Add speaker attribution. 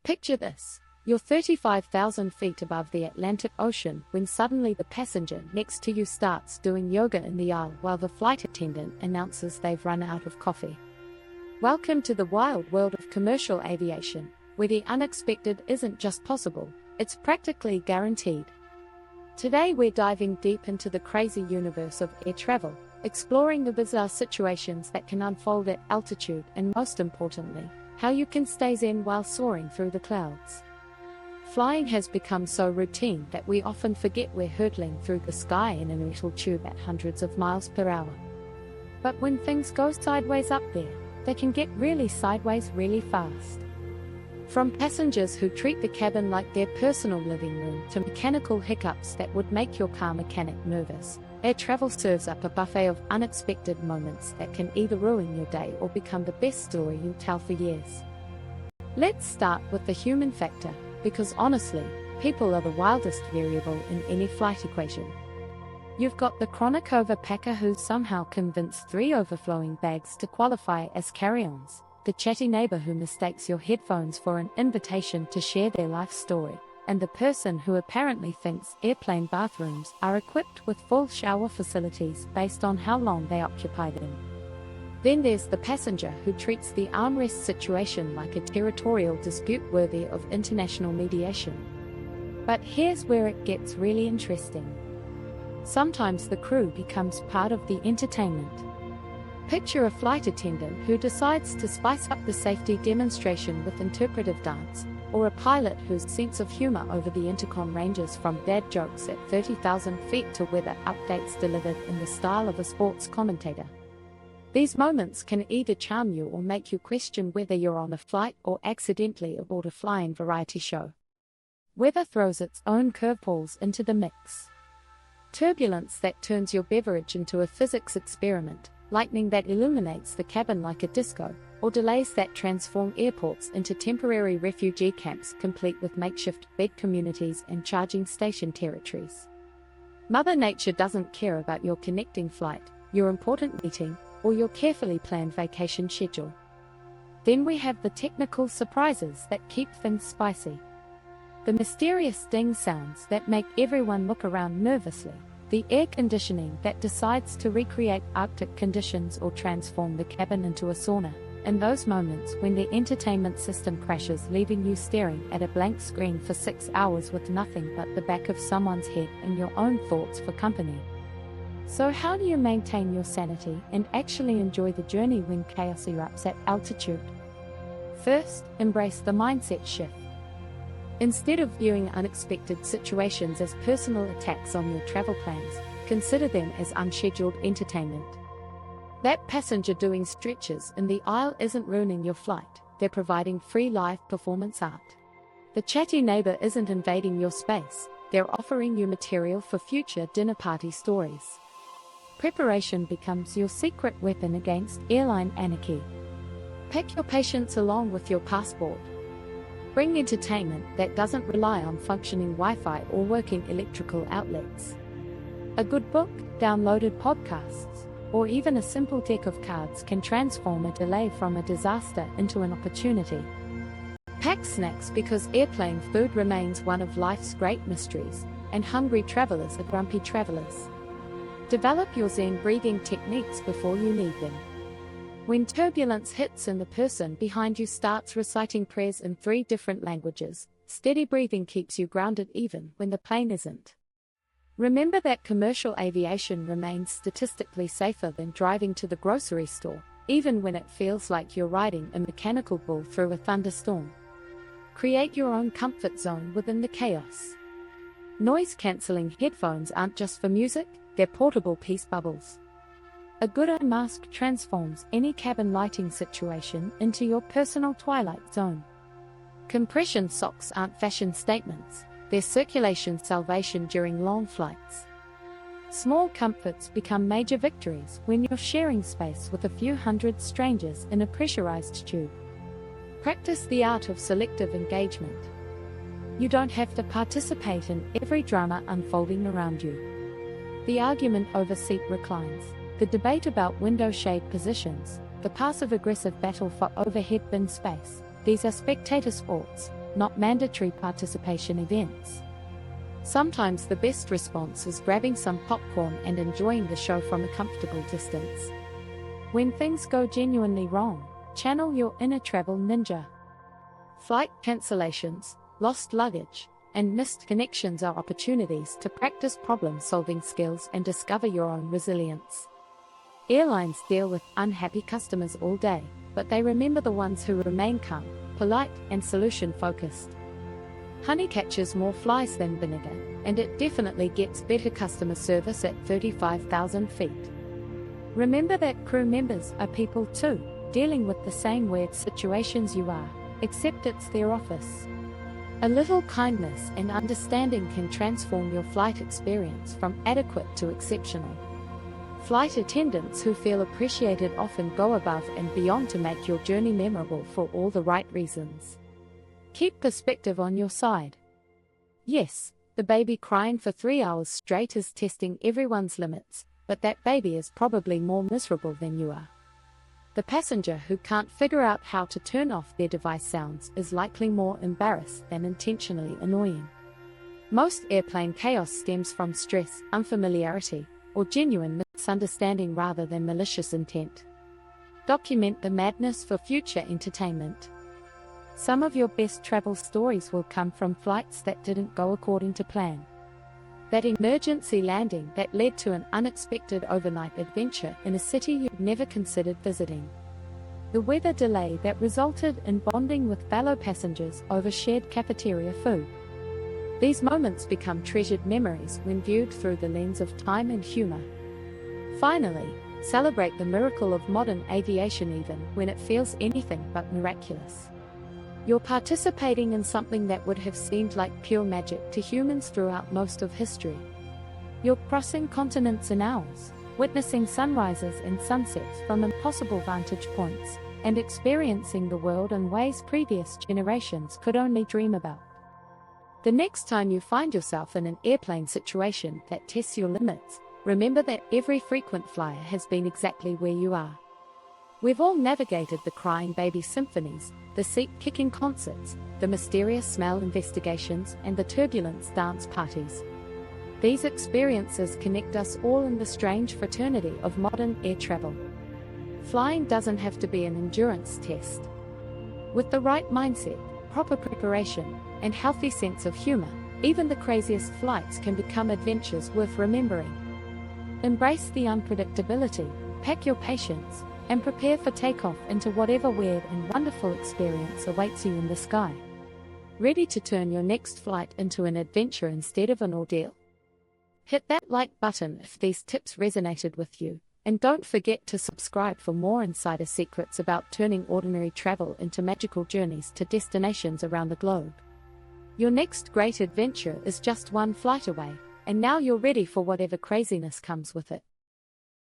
Speaker 1: Picture this. You're 35,000 feet above the Atlantic Ocean when suddenly the passenger next to you starts doing yoga in the aisle while the flight attendant announces they've run out of coffee. Welcome to the wild world of commercial aviation, where the unexpected isn't just possible, it's practically guaranteed. Today we're diving deep into the crazy universe of air travel, exploring the bizarre situations that can unfold at altitude and, most importantly, how you can stay zen while soaring through the clouds. Flying has become so routine that we often forget we're hurtling through the sky in a metal tube at hundreds of miles per hour. But when things go sideways up there, they can get really sideways really fast. From passengers who treat the cabin like their personal living room to mechanical hiccups that would make your car mechanic nervous, air travel serves up a buffet of unexpected moments that can either ruin your day or become the best story you'll tell for years. Let's start with the human factor, because honestly, people are the wildest variable in any flight equation. You've got the chronic overpacker who somehow convinced 3 overflowing bags to qualify as carry-ons, the chatty neighbor who mistakes your headphones for an invitation to share their life story, and the person who apparently thinks airplane bathrooms are equipped with full shower facilities based on how long they occupy them. Then there's the passenger who treats the armrest situation like a territorial dispute worthy of international mediation. But here's where it gets really interesting. Sometimes the crew becomes part of the entertainment. Picture a flight attendant who decides to spice up the safety demonstration with interpretive dance, or a pilot whose sense of humor over the intercom ranges from dad jokes at 30,000 feet to weather updates delivered in the style of a sports commentator. These moments can either charm you or make you question whether you're on a flight or accidentally aboard a flying variety show. Weather throws its own curveballs into the mix. Turbulence that turns your beverage into a physics experiment, lightning that illuminates the cabin like a disco, or delays that transform airports into temporary refugee camps complete with makeshift bed communities and charging station territories. Mother Nature doesn't care about your connecting flight, your important meeting, or your carefully planned vacation schedule. Then we have the technical surprises that keep things spicy. The mysterious ding sounds that make everyone look around nervously, the air conditioning that decides to recreate Arctic conditions or transform the cabin into a sauna, and those moments when the entertainment system crashes, leaving you staring at a blank screen for 6 hours with nothing but the back of someone's head and your own thoughts for company. So how do you maintain your sanity and actually enjoy the journey when chaos erupts at altitude? First, embrace the mindset shift. Instead of viewing unexpected situations as personal attacks on your travel plans, consider them as unscheduled entertainment. That passenger doing stretches in the aisle isn't ruining your flight, they're providing free live performance art. The chatty neighbor isn't invading your space, they're offering you material for future dinner party stories. Preparation becomes your secret weapon against airline anarchy. Pack your patience along with your passport. Bring entertainment that doesn't rely on functioning Wi-Fi or working electrical outlets. A good book, downloaded podcasts, or even a simple deck of cards can transform a delay from a disaster into an opportunity. Pack snacks because airplane food remains one of life's great mysteries, and hungry travelers are grumpy travelers. Develop your Zen breathing techniques before you need them. When turbulence hits and the person behind you starts reciting prayers in 3 different languages, steady breathing keeps you grounded even when the plane isn't. Remember that commercial aviation remains statistically safer than driving to the grocery store, even when it feels like you're riding a mechanical bull through a thunderstorm. Create your own comfort zone within the chaos. Noise-cancelling headphones aren't just for music, they're portable peace bubbles. A good eye mask transforms any cabin lighting situation into your personal twilight zone. Compression socks aren't fashion statements, they're circulation salvation during long flights. Small comforts become major victories when you're sharing space with a few hundred strangers in a pressurized tube. Practice the art of selective engagement. You don't have to participate in every drama unfolding around you. The argument over seat reclines, the debate about window shade positions, the passive-aggressive battle for overhead bin space, these are spectator sports, not mandatory participation events. Sometimes the best response is grabbing some popcorn and enjoying the show from a comfortable distance. When things go genuinely wrong, channel your inner travel ninja. Flight cancellations, lost luggage, and missed connections are opportunities to practice problem-solving skills and discover your own resilience. Airlines deal with unhappy customers all day, but they remember the ones who remain calm, polite, and solution-focused. Honey catches more flies than vinegar, and it definitely gets better customer service at 35,000 feet. Remember that crew members are people too, dealing with the same weird situations you are, except it's their office. A little kindness and understanding can transform your flight experience from adequate to exceptional. Flight attendants who feel appreciated often go above and beyond to make your journey memorable for all the right reasons. Keep perspective on your side. Yes, the baby crying for 3 hours straight is testing everyone's limits, but that baby is probably more miserable than you are. The passenger who can't figure out how to turn off their device sounds is likely more embarrassed than intentionally annoying. Most airplane chaos stems from stress, unfamiliarity, or genuine misunderstanding rather than malicious intent. Document the madness for future entertainment. Some of your best travel stories will come from flights that didn't go according to plan. That emergency landing that led to an unexpected overnight adventure in a city you'd never considered visiting. The weather delay that resulted in bonding with fellow passengers over shared cafeteria food. These moments become treasured memories when viewed through the lens of time and humor. Finally, celebrate the miracle of modern aviation even when it feels anything but miraculous. You're participating in something that would have seemed like pure magic to humans throughout most of history. You're crossing continents in hours, witnessing sunrises and sunsets from impossible vantage points, and experiencing the world in ways previous generations could only dream about. The next time you find yourself in an airplane situation that tests your limits, remember that every frequent flyer has been exactly where you are. We've all navigated the crying baby symphonies, the seat-kicking concerts, the mysterious smell investigations, and the turbulence dance parties. These experiences connect us all in the strange fraternity of modern air travel. Flying doesn't have to be an endurance test. With the right mindset, proper preparation, and healthy sense of humor, even the craziest flights can become adventures worth remembering. Embrace the unpredictability, pack your patience, and prepare for takeoff into whatever weird and wonderful experience awaits you in the sky. Ready to turn your next flight into an adventure instead of an ordeal? Hit that like button if these tips resonated with you, and don't forget to subscribe for more insider secrets about turning ordinary travel into magical journeys to destinations around the globe. Your next great adventure is just one flight away, and now you're ready for whatever craziness comes with it.